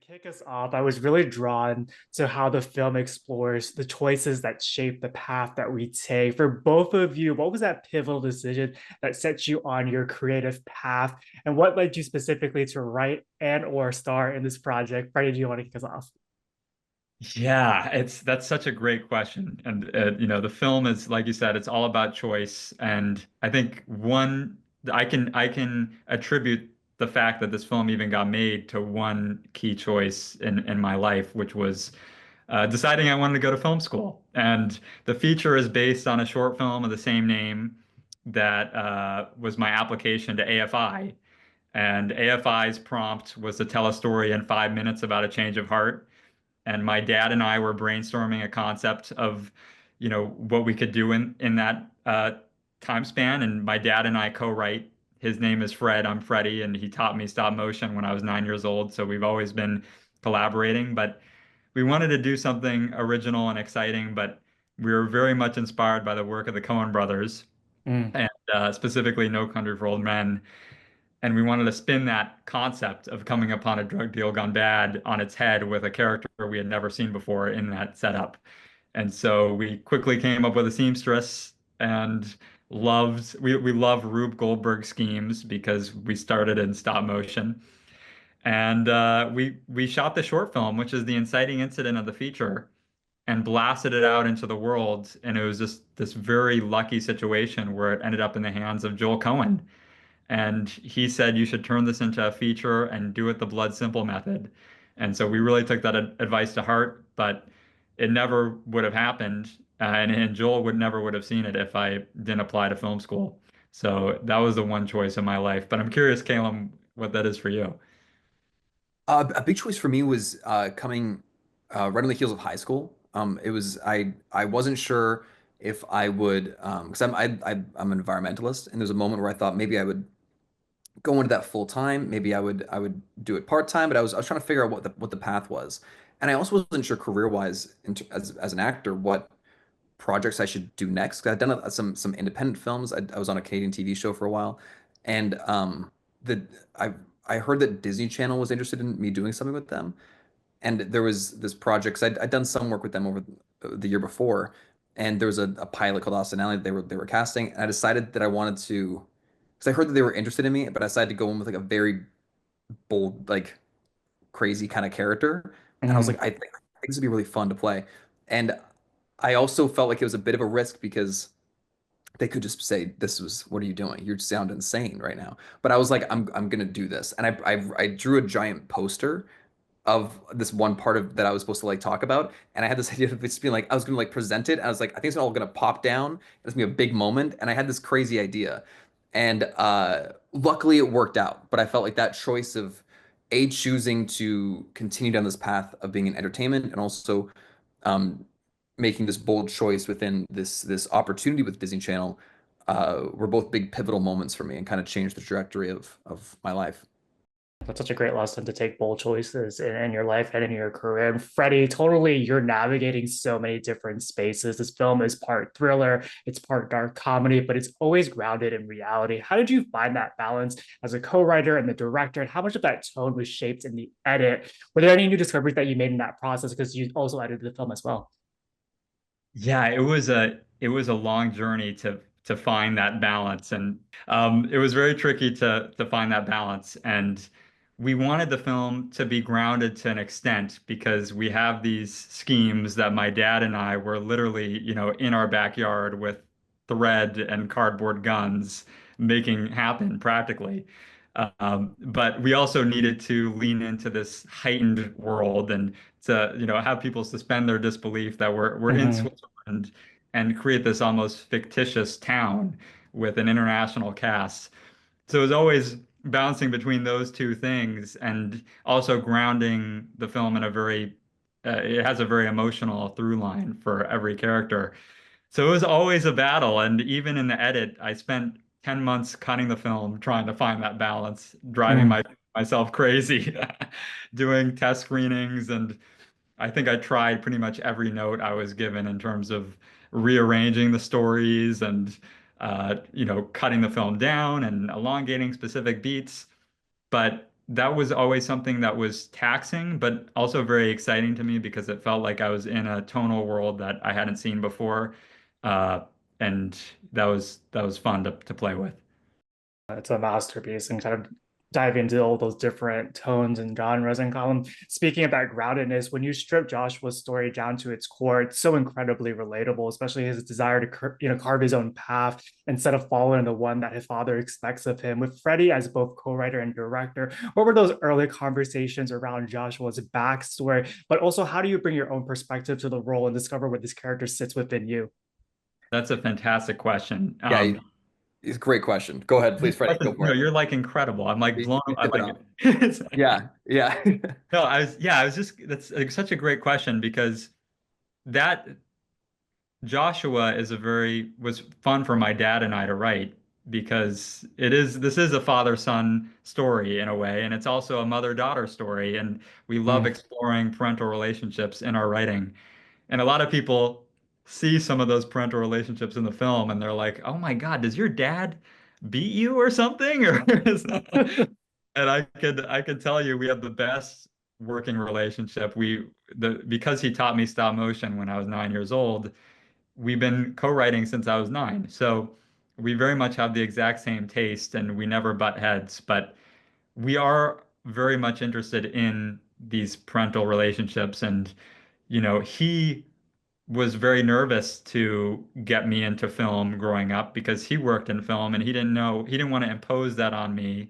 kick us off, I was really drawn to how the film explores the choices that shape the path that we take. For both of you, what was that pivotal decision that set you on your creative path? And what led you specifically to write and or star in this project? Freddie, do you want to kick us off? Yeah, that's such a great question. And the film is like you said, it's all about choice. And I think one I can attribute the fact that this film even got made to one key choice in my life, which was deciding I wanted to go to film school. And the feature is based on a short film of the same name that was my application to AFI. And AFI's prompt was to tell a story in 5 minutes about a change of heart. And my dad and I were brainstorming a concept of, what we could do in that time span. And my dad and I co-write. His name is Fred. I'm Freddie, and he taught me stop motion when I was 9 years old. So we've always been collaborating, but we wanted to do something original and exciting, but we were very much inspired by the work of the Coen brothers Mm. and specifically No Country for Old Men. And we wanted to spin that concept of coming upon a drug deal gone bad on its head with a character we had never seen before in that setup. And so we quickly came up with a seamstress and we love Rube Goldberg schemes because we started in stop motion. And we shot the short film, which is the inciting incident of the feature, and blasted it out into the world. And it was just this very lucky situation where it ended up in the hands of Joel Cohen. And he said you should turn this into a feature and do it the blood simple method. And so we really took that advice to heart, but it never would have happened. And Joel would never have seen it if I didn't apply to film school. So that was the one choice in my life. But I'm curious, Calum, what that is for you. A big choice for me was coming right on the heels of high school. It was I wasn't sure if I would because I'm an environmentalist, and there's a moment where I thought maybe I would go into that full time. Maybe I would do it part time, but I was trying to figure out what the path was, and I also wasn't sure career wise as an actor what projects I should do next. 'Cause I've done some independent films. I was on a Canadian TV show for a while, and the I heard that Disney Channel was interested in me doing something with them, and there was this project. 'Cause I'd done some work with them over the year before, and there was a pilot called Austin Alley that they were casting, and I decided that I wanted to, because I heard that they were interested in me, but I decided to go in with like a very bold, like crazy kind of character, and I was like, Mm. I think this would be really fun to play, and I also felt like it was a bit of a risk because they could just say, "This was what are you doing? You sound insane right now." But I was like, I'm gonna do this, and I drew a giant poster of this one part of that I was supposed to like talk about, and I had this idea of it just being like I was gonna like present it, and I was like, I think it's all gonna pop down, and it's gonna be a big moment, and I had this crazy idea, and luckily it worked out. But I felt like that choice of choosing to continue down this path of being in entertainment and also um, making this bold choice within this opportunity with Disney Channel were both big pivotal moments for me and kind of changed the trajectory of my life. That's such a great lesson to take bold choices in your life and in your career. And Freddie, totally, you're navigating so many different spaces. This film is part thriller, it's part dark comedy, but it's always grounded in reality. How did you find that balance as a co-writer and the director, and how much of that tone was shaped in the edit? Were there any new discoveries that you made in that process? Because you also edited the film as well. Yeah, it was a long journey to find that balance, and it was very tricky to find that balance. And we wanted the film to be grounded to an extent because we have these schemes that my dad and I were literally, in our backyard with thread and cardboard guns making happen practically. But we also needed to lean into this heightened world and to, have people suspend their disbelief that we're in Mhm. Switzerland and create this almost fictitious town with an international cast. So it was always bouncing between those two things and also grounding the film in a it has a very emotional through line for every character. So it was always a battle. And even in the edit, I spent 10 months cutting the film, trying to find that balance, driving Mm. myself crazy, doing test screenings. And I think I tried pretty much every note I was given in terms of rearranging the stories and, cutting the film down and elongating specific beats. But that was always something that was taxing, but also very exciting to me because it felt like I was in a tonal world that I hadn't seen before. Uh, and that was fun to play with. It's a masterpiece and kind of dive into all those different tones and genres and column. Speaking of that groundedness, when you strip Joshua's story down to its core, it's so incredibly relatable, especially his desire to carve his own path instead of following the one that his father expects of him. With Freddie as both co-writer and director, what were those early conversations around Joshua's backstory, but also how do you bring your own perspective to the role and discover where this character sits within you? That's a fantastic question. Yeah, it's a great question. Go ahead, please, Freddie. Go for No, it. you're like incredible. I'm like blown. You I'm tip it like, off. Yeah, yeah. no, I was just, that's like such a great question because that Joshua was fun for my dad and I to write because this is a father-son story in a way, and it's also a mother-daughter story, and we love Mm. exploring parental relationships in our writing. And a lot of people see some of those parental relationships in the film and they're like, "Oh my God, does your dad beat you or something?" Or and I could tell you we have the best working relationship. Because he taught me stop motion when I was 9 years old, we've been co-writing since I was nine. So we very much have the exact same taste and we never butt heads, but we are very much interested in these parental relationships. And, he was very nervous to get me into film growing up because he worked in film and he didn't want to impose that on me.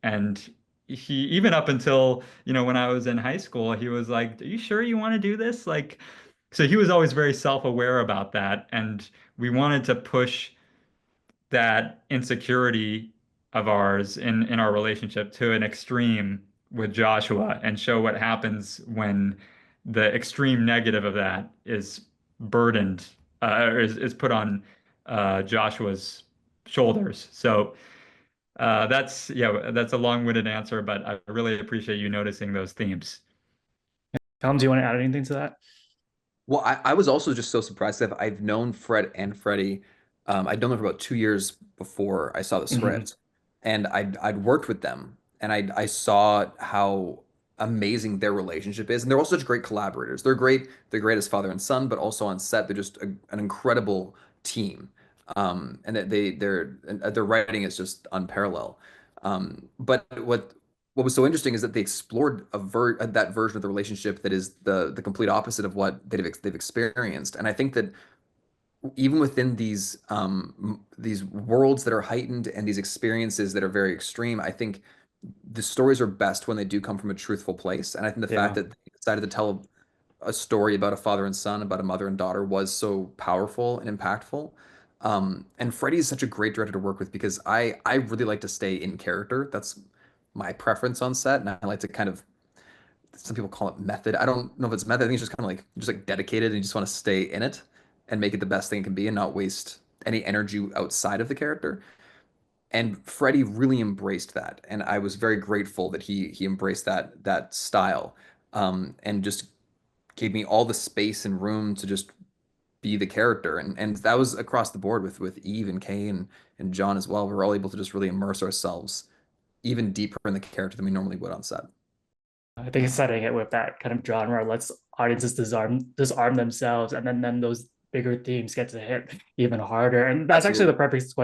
And even up until, when I was in high school, he was like, "Are you sure you want to do this?" Like, so he was always very self-aware about that. And we wanted to push that insecurity of ours in our relationship to an extreme with Joshua and show what happens when the extreme negative of that is burdened or is put on Joshua's shoulders. So that's a long-winded answer, but I really appreciate you noticing those themes. Tom, do you want to add anything to that? Well, I was also just so surprised that I've known Fred and Freddie. I'd known them for about 2 years before I saw the Mhm. script, and I'd worked with them, and I saw how amazing their relationship is, and they're also such great collaborators. They're great as father and son, but also on set, they're just an incredible team. And that their writing is just unparalleled. But what was so interesting is that they explored that version of the relationship that is the complete opposite of what they've experienced. And I think that even within these worlds that are heightened and these experiences that are very extreme, I think the stories are best when they do come from a truthful place. And I think the fact Yeah. that they decided to tell a story about a father and son, about a mother and daughter, was so powerful and impactful. And Freddie is such a great director to work with because I really like to stay in character. That's my preference on set, and I like to kind of, some people call it method. I don't know if it's method. I think it's just kind of like dedicated, and you just want to stay in it and make it the best thing it can be, and not waste any energy outside of the character. And Freddie really embraced that, and I was very grateful that he embraced that style, and just gave me all the space and room to just be the character. And that was across the board with Eve and Kay and John as well. We were all able to just really immerse ourselves even deeper in the character than we normally would on set. I think setting it with that kind of genre lets audiences disarm themselves, and then those bigger themes get to hit even harder. And that's actually the Absolutely. perfect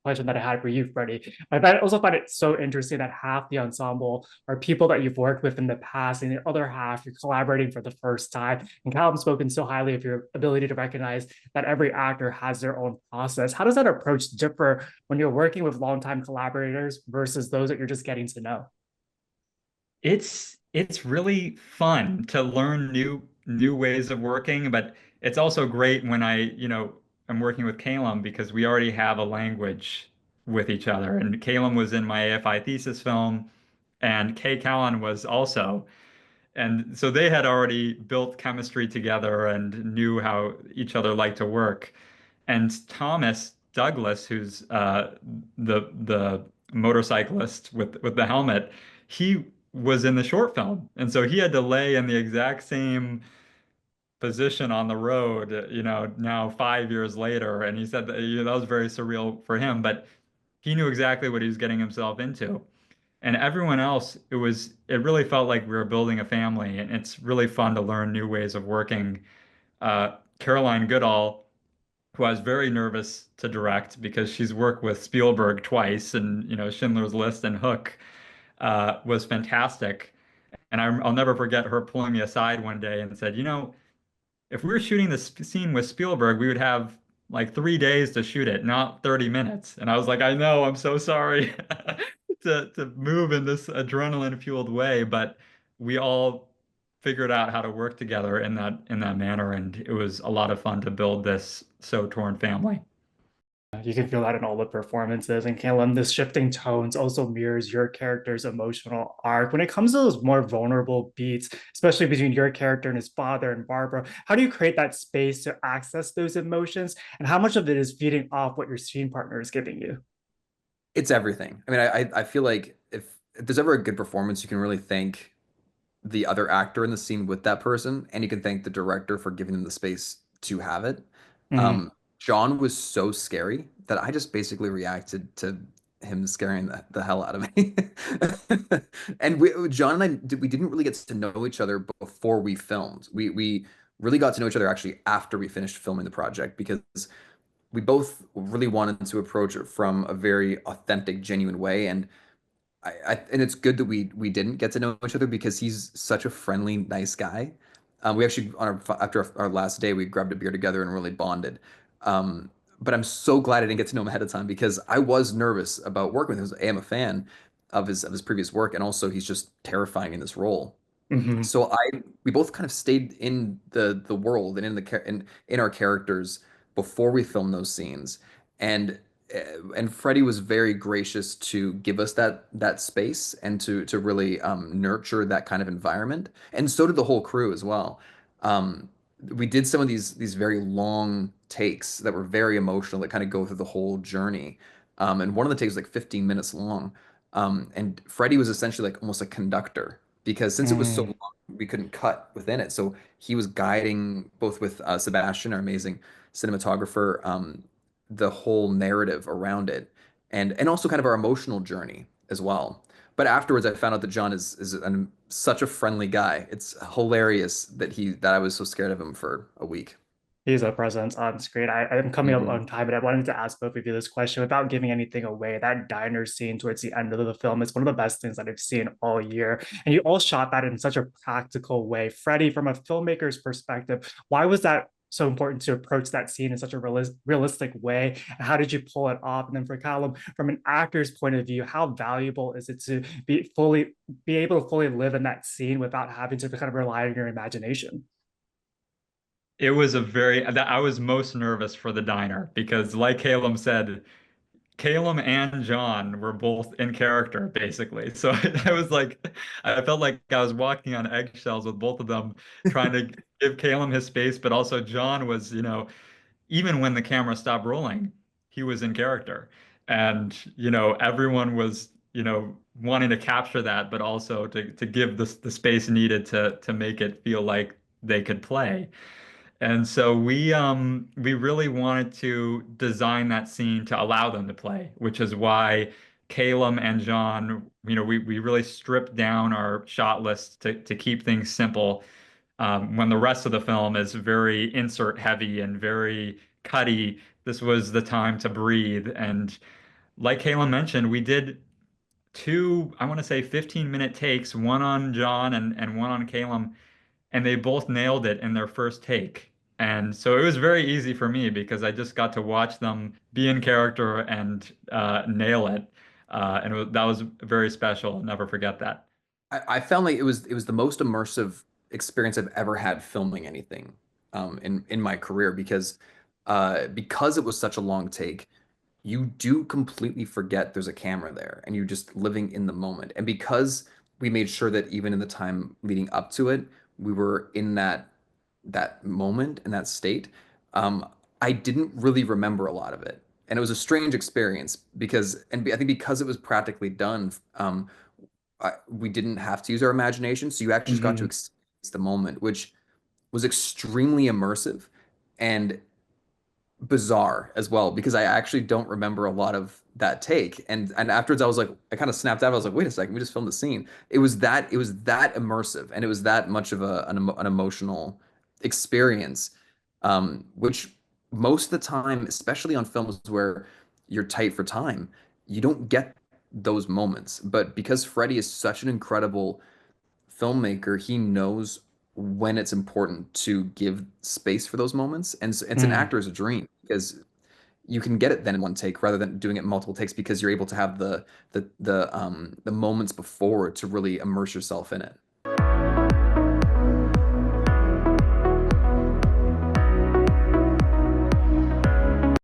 question that I had for you, Freddie. I also find it so interesting that half the ensemble are people that you've worked with in the past, and the other half you're collaborating for the first time. And Calum spoken so highly of your ability to recognize that every actor has their own process. How does that approach differ when you're working with longtime collaborators versus those that you're just getting to know? It's really fun to learn new ways of working, but it's also great when I'm working with Calum because we already have a language with each other. And Calum was in my AFI thesis film, and Kay Callan was also. And so they had already built chemistry together and knew how each other liked to work. And Thomas Douglas, who's the motorcyclist with the helmet, he was in the short film, and so he had to lay in the exact same position on the road, now 5 years later. And he said that, that was very surreal for him, but he knew exactly what he was getting himself into. And everyone else, it really felt like we were building a family, and it's really fun to learn new ways of working. Caroline Goodall, who I was very nervous to direct because she's worked with Spielberg twice and Schindler's List and Hook, was fantastic. And I'll never forget her pulling me aside one day and said, if we were shooting this scene with Spielberg, we would have like 3 days to shoot it, not 30 minutes. And I was like, I know, I'm so sorry to move in this adrenaline-fueled way, but we all figured out how to work together in that manner, and it was a lot of fun to build this so torn family. You can feel that in all the performances. And Calum, this shifting tones also mirrors your character's emotional arc. When it comes to those more vulnerable beats, especially between your character and his father and Barbara, how do you create that space to access those emotions? And how much of it is feeding off what your scene partner is giving you? It's everything. I mean, I feel like if there's ever a good performance, you can really thank the other actor in the scene with that person, and you can thank the director for giving them the space to have it. Mm, Um, John was so scary that I just basically reacted to him scaring the hell out of me. And John and we didn't really get to know each other before we filmed. We really got to know each other actually after we finished filming the project because we both really wanted to approach it from a very authentic, genuine way. And and it's good that we didn't get to know each other because he's such a friendly, nice guy. We actually after our last day we grabbed a beer together and really bonded. Um, but I'm so glad I didn't get to know him ahead of time because I was nervous about working with him. I am a fan of his previous work, and also he's just terrifying in this role. mhm. So we both kind of stayed in the world and in our characters before we filmed those scenes, and and Freddie was very gracious to give us that space and to really nurture that kind of environment, and so did the whole crew as well. Um, we did some of these very long takes that were very emotional that kind of go through the whole journey, and one of the takes was like 15 minutes long, and Freddie was essentially like almost a conductor because since it was so Mm. long, we couldn't cut within it. So he was guiding both with Sebastian, our amazing cinematographer, the whole narrative around it, and also kind of our emotional journey as well. But afterwards, I found out that John is such a friendly guy. It's hilarious that I was so scared of him for a week. He's a presence on screen. I'm coming up Hmm. on time, but I wanted to ask both of you this question without giving anything away. That diner scene towards the end of the film is one of the best things that I've seen all year. And you all shot that in such a practical way. Freddie, from a filmmaker's perspective, why was that so important to approach that scene in such a realistic way? And how did you pull it off? And then for Callum, from an actor's point of view, how valuable is it to be able to fully live in that scene without having to kind of rely on your imagination? It was I was most nervous for the diner because, like Calum said, Calum and John were both in character basically. So I was like, I felt like I was walking on eggshells with both of them, trying to give Calum his space, but also John was, even when the camera stopped rolling, he was in character. And, everyone was, wanting to capture that, but also to give the space needed to make it feel like they could play. And so we really wanted to design that scene to allow them to play, which is why Calum and John, we really stripped down our shot list to keep things simple. When the rest of the film is very insert heavy and very cutty, this was the time to breathe. And like Calum mentioned, we did two, I want to say 15-minute takes, one on John and one on Calum, and they both nailed it in their first take. And so it was very easy for me because I just got to watch them be in character and nail it. That was very special. I'll never forget that. I found like it was the most immersive experience I've ever had filming anything in my career because it was such a long take, you do completely forget there's a camera there and you're just living in the moment. And because we made sure that even in the time leading up to it, we were in that moment and that state, um, I didn't really remember a lot of it. And it was a strange experience I think because it was practically done, we didn't have to use our imagination. So you actually just got to Mhm. experience the moment, which was extremely immersive. And bizarre as well because I actually don't remember a lot of that take. And afterwards I was like, I kind of snapped out. I was like, wait a second, we just filmed the scene. It was that immersive and it was that much of an emotional experience, which most of the time, especially on films where you're tight for time, you don't get those moments. But because Freddie is such an incredible filmmaker, he knows when it's important to give space for those moments. And it's an Mm. actor's dream because you can get it then in one take rather than doing it in multiple takes because you're able to have the moments before to really immerse yourself in it.